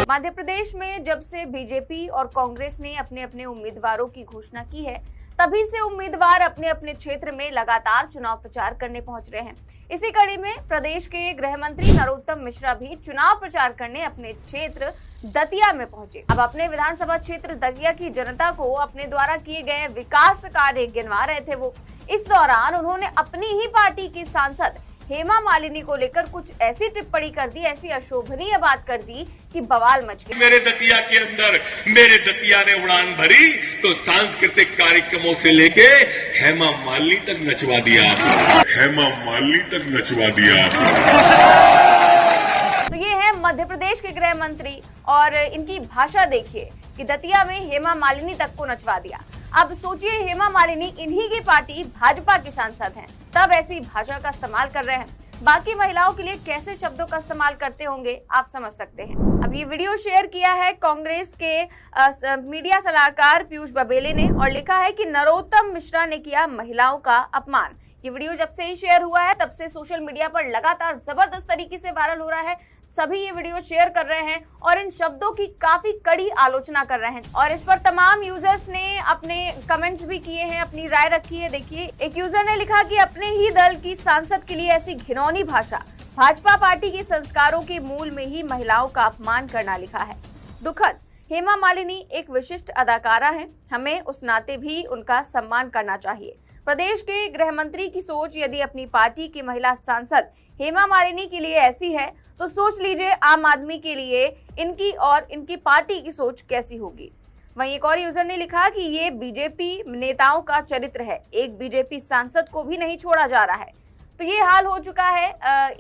मध्य प्रदेश में जब से बीजेपी और कांग्रेस ने अपने अपने उम्मीदवारों की घोषणा की है, तभी से उम्मीदवार अपने अपने क्षेत्र में लगातार चुनाव प्रचार करने पहुंच रहे हैं। इसी कड़ी में प्रदेश के गृह मंत्री नरोत्तम मिश्रा भी चुनाव प्रचार करने अपने क्षेत्र दतिया में पहुंचे। अब अपने विधानसभा क्षेत्र दतिया की जनता को अपने द्वारा किए गए विकास कार्य गिनवा रहे थे वो। इस दौरान उन्होंने अपनी ही पार्टी की सांसद हेमा मालिनी को लेकर कुछ ऐसी टिप्पणी कर दी, ऐसी अशोभनीय बात कर दी कि बवाल मच गया। मेरे दतिया के अंदर मेरे दतिया ने उड़ान भरी तो सांस्कृतिक कार्यक्रमों से लेके हेमा मालिनी तक नचवा दिया, हेमा मालिनी तक नचवा दिया। तो ये है मध्य प्रदेश के गृह मंत्री और इनकी भाषा देखिए कि दतिया में हेमा मालिनी तक को नचवा दिया। अब सोचिए, हेमा मालिनी इन्हीं की पार्टी भाजपा की सांसद हैं, तब ऐसी भाषा का इस्तेमाल कर रहे हैं। बाकी महिलाओं के लिए कैसे शब्दों का इस्तेमाल करते होंगे आप समझ सकते हैं। अब ये वीडियो शेयर किया है कांग्रेस के मीडिया सलाहकार पीयूष बबेले ने और लिखा है कि नरोत्तम मिश्रा ने किया महिलाओं का अपमान। ये वीडियो जब से ही शेयर हुआ है तब से सोशल मीडिया पर लगातार जबरदस्त तरीके से वायरल हो रहा है। सभी ये वीडियो शेयर कर रहे हैं और इन शब्दों की काफी कड़ी आलोचना कर रहे हैं और इस पर तमाम यूजर्स ने अपने कमेंट्स भी किए हैं, अपनी राय रखी है। देखिए, एक यूजर ने लिखा कि अपने ही दल की सांसद के लिए ऐसी घिनौनी भाषा, भाजपा पार्टी के संस्कारों के मूल में ही महिलाओं का अपमान करना लिखा है। दुखद, हेमा मालिनी एक विशिष्ट अदाकारा हैं, हमें उस नाते भी उनका सम्मान करना चाहिए। प्रदेश के गृह मंत्री की सोच यदि अपनी पार्टी की महिला सांसद हेमा मालिनी के लिए ऐसी है तो सोच लीजिए आम आदमी के लिए इनकी और इनकी पार्टी की सोच कैसी होगी। वहीं एक और यूजर ने लिखा कि ये बीजेपी नेताओं का चरित्र है, एक बीजेपी सांसद को भी नहीं छोड़ा जा रहा है। तो ये हाल हो चुका है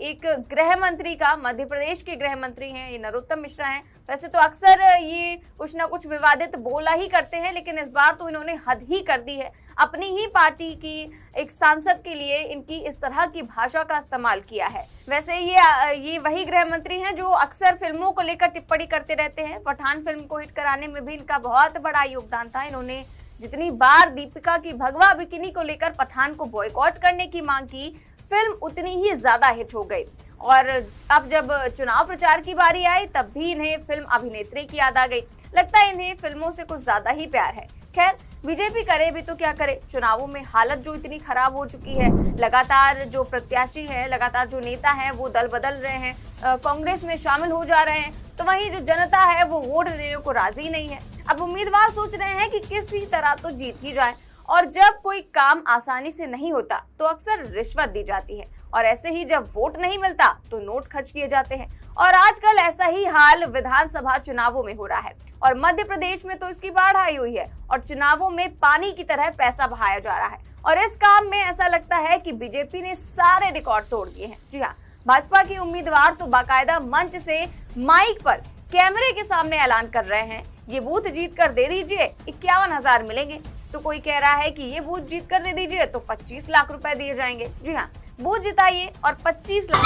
एक गृह मंत्री का। मध्य प्रदेश के गृह मंत्री हैं, ये नरोत्तम मिश्रा हैं। वैसे तो अक्सर ये कुछ ना कुछ विवादित बोला ही करते हैं, लेकिन इस बार तो इन्होंने हद ही कर दी है। अपनी ही पार्टी की एक सांसद के लिए इनकी इस तरह की भाषा का इस्तेमाल किया है। वैसे ये वही गृह मंत्री हैं जो अक्सर फिल्मों को लेकर टिप्पणी करते रहते हैं। पठान फिल्म को हिट कराने में भी इनका बहुत बड़ा योगदान था। इन्होंने जितनी बार दीपिका की भगवा बिकिनी को लेकर पठान को बॉयकॉट करने की मांग की, फिल्म उतनी ही ज्यादा हिट हो गई। और अब जब चुनाव प्रचार की बारी आई तब भी इन्हें फिल्म अभिनेत्री की याद आ गई। लगता है इन्हें फिल्मों से कुछ ज्यादा ही प्यार है। खैर, बीजेपी करे भी तो क्या करे, चुनावों में हालत जो इतनी खराब हो चुकी है, लगातार जो प्रत्याशी हैं, लगातार जो नेता हैं वो दल बदल रहे हैं, कांग्रेस में शामिल हो जा रहे हैं, तो वहीं जो जनता है वो वोट देने को राजी नहीं है। अब उम्मीदवार सोच रहे हैं कि किसी तरह तो जीत ही जाए और जब कोई काम आसानी से नहीं होता तो अक्सर रिश्वत दी जाती है और ऐसे ही जब वोट नहीं मिलता तो नोट खर्च किए जाते हैं। और आजकल ऐसा ही हाल विधानसभा चुनावों में हो रहा है और मध्य प्रदेश में तो इसकी बाढ़ आई हुई है और चुनावों में पानी की तरह पैसा बहाया जा रहा है। और इस काम में ऐसा लगता है कि बीजेपी ने सारे रिकॉर्ड तोड़ दिए हैं। जी हाँ, भाजपा के उम्मीदवार तो बाकायदा मंच से माइक पर कैमरे के सामने ऐलान कर रहे हैं, ये बूथ जीत कर दे दीजिए 51,000 मिलेंगे। तो कोई कह रहा है कि ये बूथ जीत कर दे दीजिए तो 25 लाख रुपए दिए जाएंगे। जी हाँ, बूथ जिताइए और 25 लाख।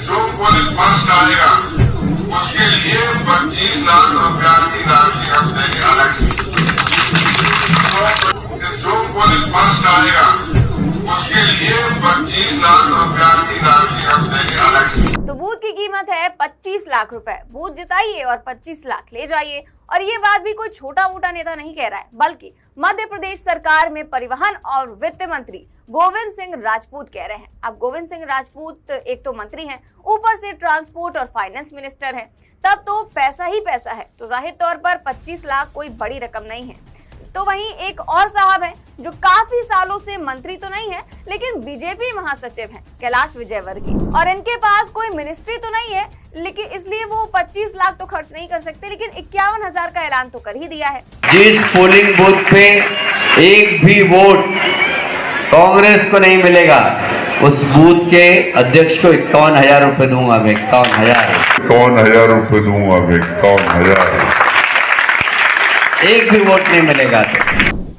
जो पुलिस फर्स्ट आएगा उसके लिए 25 लाख रुपया की राशि हम देंगे अलग से। जो पुलिस फर्स्ट आएगा उसके लिए 25 लाख रुपया की राशि हम देंगे अलग से। तो बूथ की कीमत है 25 लाख रुपए। बूथ जिताइए और 25 लाख ले जाइए। और ये बात भी कोई छोटा मोटा नेता नहीं कह रहा है, बल्कि मध्य प्रदेश सरकार में परिवहन और वित्त मंत्री गोविंद सिंह राजपूत कह रहे हैं। अब गोविंद सिंह राजपूत एक तो मंत्री हैं, ऊपर से ट्रांसपोर्ट और फाइनेंस मिनिस्टर हैं, तब तो पैसा ही पैसा है। तो जाहिर तौर पर 25 लाख कोई बड़ी रकम नहीं है। तो वहीं एक और साहब हैं जो काफी सालों से मंत्री तो नहीं है लेकिन बीजेपी महासचिव हैं, कैलाश विजयवर्गीय, और इनके पास कोई मिनिस्ट्री तो नहीं है, लेकिन इसलिए वो 25 लाख तो खर्च नहीं कर सकते, लेकिन 51,000 का ऐलान तो कर ही दिया है। जिस पोलिंग बूथ पे एक भी वोट कांग्रेस को नहीं मिलेगा उस बूथ के अध्यक्ष को 51,000 रुपए दूंगा मैं। 51,000 रुपए दूंगा मैं। 51,000 एक भी वोट नहीं मिलेगा।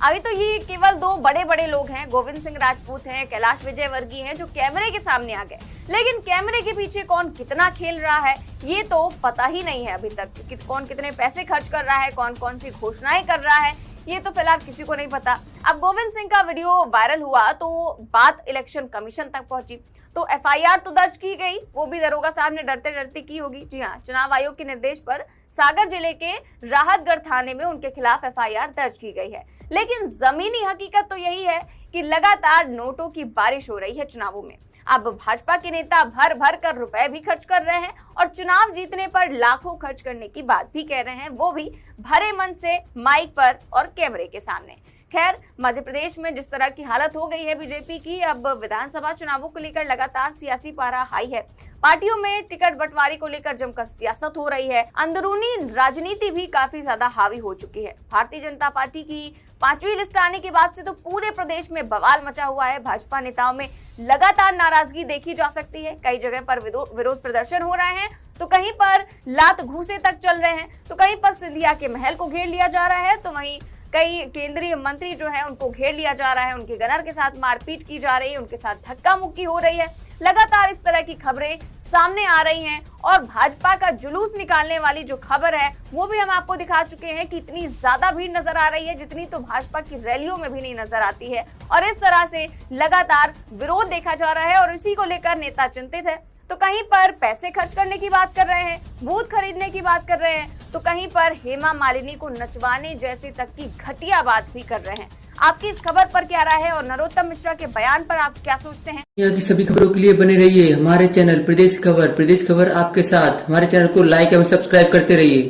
अभी तो ये केवल दो बड़े बड़े लोग हैं, गोविंद सिंह राजपूत हैं, कैलाश विजयवर्गीय हैं, जो कैमरे के सामने आ गए। लेकिन कैमरे के पीछे कौन कितना खेल रहा है ये तो पता ही नहीं है अभी तक कि कौन कितने पैसे खर्च कर रहा है, कौन कौन सी घोषणाएं कर रहा है, ये तो फिलहाल किसी को नहीं पता। अब गोविंद सिंह का वीडियो वायरल हुआ तो बात इलेक्शन कमीशन तक पहुंची। तो एफआईआर तो दर्ज की गई, वो भी दरोगा साहब ने डरते डरते की होगी। जी हाँ, चुनाव आयोग के निर्देश पर सागर जिले के राहतगढ़ थाने में उनके खिलाफ एफआईआर दर्ज की गई है। लेकिन जमीनी हकीकत तो यही है कि लगातार नोटों की बारिश हो रही है चुनावों में। अब भाजपा के नेता भर भर कर रुपए भी खर्च कर रहे हैं और चुनाव जीतने पर लाखों खर्च करने की बात भी कह रहे हैं, वो भी भरे मन से माइक पर और कैमरे के सामने। खैर, मध्य प्रदेश में जिस तरह की हालत हो गई है बीजेपी की, अब विधानसभा चुनावों को लेकर लगातार सियासी पारा हाई है। पार्टियों में टिकट बंटवारे को लेकर जमकर सियासत हो रही है। अंदरूनी राजनीति भी काफी ज्यादा हावी हो चुकी है। भारतीय जनता पार्टी की 5वीं लिस्ट आने के बाद से तो पूरे प्रदेश में बवाल मचा हुआ है। भाजपा नेताओं में लगातार नाराजगी देखी जा सकती है। कई जगह पर विरोध प्रदर्शन हो रहे हैं, तो कहीं पर लात घूंसे तक चल रहे हैं, तो कहीं पर सिंधिया के महल को घेर लिया जा रहा है, तो वहीं कई केंद्रीय मंत्री जो है उनको घेर लिया जा रहा है, उनके गनर के साथ मारपीट की जा रही है, उनके साथ धक्का मुक्की हो रही है। लगातार इस तरह की खबरें सामने आ रही हैं और भाजपा का जुलूस निकालने वाली जो खबर है वो भी हम आपको दिखा चुके हैं कि इतनी ज्यादा भीड़ नजर आ रही है जितनी तो भाजपा की रैलियों में भी नहीं नजर आती है। और इस तरह से लगातार विरोध देखा जा रहा है और इसी को लेकर नेता चिंतित है। तो कहीं पर पैसे खर्च करने की बात कर रहे हैं, बूथ खरीदने की बात कर रहे हैं, तो कहीं पर हेमा मालिनी को नचवाने जैसे तक की घटिया बात भी कर रहे हैं। आपकी इस खबर पर क्या राय है और नरोत्तम मिश्रा के बयान पर आप क्या सोचते हैं? दुनिया की सभी खबरों के लिए बने रहिए हमारे चैनल प्रदेश खबर। प्रदेश खबर आपके साथ। हमारे चैनल को लाइक एवं सब्सक्राइब करते रहिए।